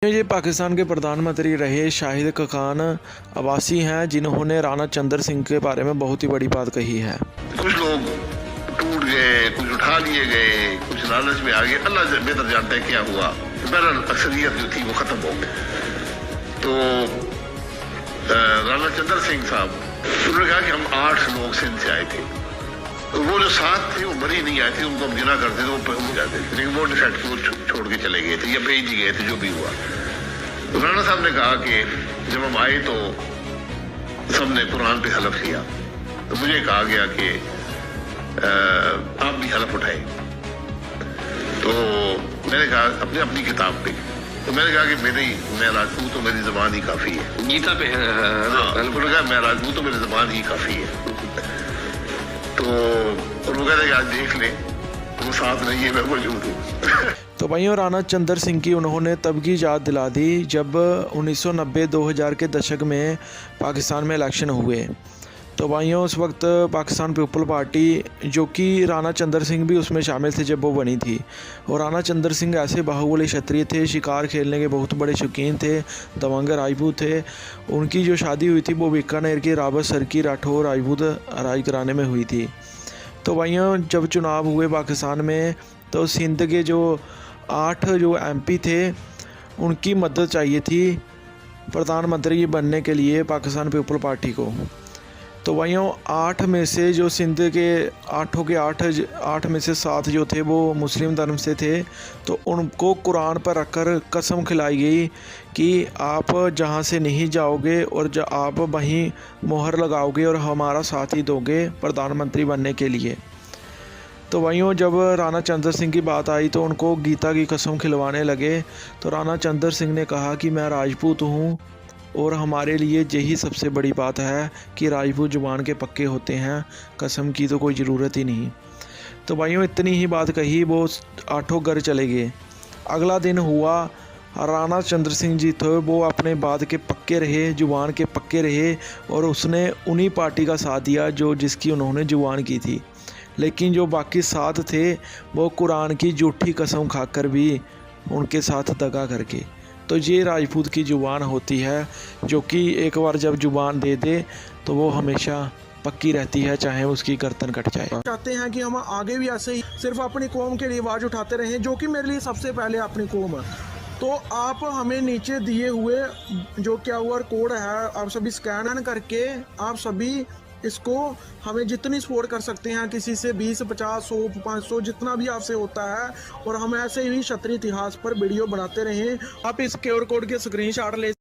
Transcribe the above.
ये पाकिस्तान के प्रधानमंत्री रहे शाहिद खान अब्बासी हैं, जिन्होंने राणा चंद्र सिंह के बारे में बहुत ही बड़ी बात कही है। कुछ लोग टूट गए, कुछ उठा लिए गए, कुछ लालच में आ गए, अल्लाह बेहतर जानता है क्या हुआ। बहरहाल अक्सरियत जो थी वो खत्म हो गई। तो राणा चंद्र सिंह साहब उन्होंने कहा कि हम 8 लोग सिंध से आए थे, तो वो जो 7 थे वो मरी नहीं आए थे, उनको हम गिना करते थे, वो पहुंच जाते थे, लेकिन वो डिसाइड वो छोड़ के चले गए थे या भेज ही गए थे, जो भी हुआ। तो राणा साहब ने कहा कि जब हम आए तो सबने कुरान पे हलफ लिया, तो मुझे कहा गया कि आप भी हलफ उठाए। तो मैंने कहा अपनी अपनी किताब पे, तो मैंने कहा कि मैं राजपूत तो मेरी जबान ही काफी है। गीता पे है। उन्होंने कहा मैं राजपूत तो मेरी जबान ही काफी है। तो वो कहते कि आज देख ले, वो साथ नहीं है, मैं मौजूद हूँ। तो भाइयों, राणा चंद्र सिंह की उन्होंने तब की याद दिला दी जब 1990-2000 के दशक में पाकिस्तान में इलेक्शन हुए। तो भाइयों, उस वक्त पाकिस्तान पीपल पार्टी, जो कि राणा चंद्र सिंह भी उसमें शामिल थे जब वो बनी थी, और राणा चंद्र सिंह ऐसे बाहुबली क्षत्रिय थे, शिकार खेलने के बहुत बड़े शौकीन थे, दबंग राजपूत थे। उनकी जो शादी हुई थी वो बीकानेर की रावत सरकी राठौर राजपूत राजघराने में हुई थी। तो भाइयों, जब चुनाव हुए पाकिस्तान में, तो सिंध के जो 8 जो MP थे, उनकी मदद चाहिए थी प्रधानमंत्री बनने के लिए पाकिस्तान पीपल पार्टी को। तो भाइयों, 8 में से जो सिंध के 8 में से 7 जो थे वो मुस्लिम धर्म से थे। तो उनको कुरान पर रखकर कसम खिलाई गई कि आप जहां से नहीं जाओगे और आप वहीं मोहर लगाओगे और हमारा साथ ही दोगे प्रधानमंत्री बनने के लिए। तो भाइयों, जब राणा चंद्र सिंह की बात आई तो उनको गीता की कसम खिलवाने लगे। तो राणा चंद्र सिंह ने कहा कि मैं राजपूत हूँ और हमारे लिए यही सबसे बड़ी बात है कि राजपूत जुबान के पक्के होते हैं, कसम की तो कोई ज़रूरत ही नहीं। तो भाइयों, इतनी ही बात कही, वो 8 घर चले गए। अगला दिन हुआ, राणा चंद्र सिंह जी थे वो अपने बात के पक्के रहे, जुबान के पक्के रहे, और उसने उन्हीं पार्टी का साथ दिया जो जिसकी उन्होंने जुबान की थी। लेकिन जो बाकी 7 थे वो कुरान की झूठी कसम खाकर भी उनके साथ दगा करके। तो ये राजपूत की जुबान होती है, जो कि एक बार जब जुबान दे दे तो वो हमेशा पक्की रहती है, चाहे उसकी गर्दन कट जाए। चाहते हैं कि हम आगे भी ऐसे ही सिर्फ अपनी कौम के लिए आवाज़ उठाते रहें, जो कि मेरे लिए सबसे पहले अपनी कौम है। तो आप हमें नीचे दिए हुए जो QR कोड है, आप सभी स्कैन करके आप सभी इसको हमें जितनी सपोर्ट कर सकते हैं, किसी से 20, 50, 100, 500 जितना भी आपसे होता है, और हम ऐसे ही क्षत्रिय इतिहास पर वीडियो बनाते रहें। आप इस QR कोड के स्क्रीनशॉट ले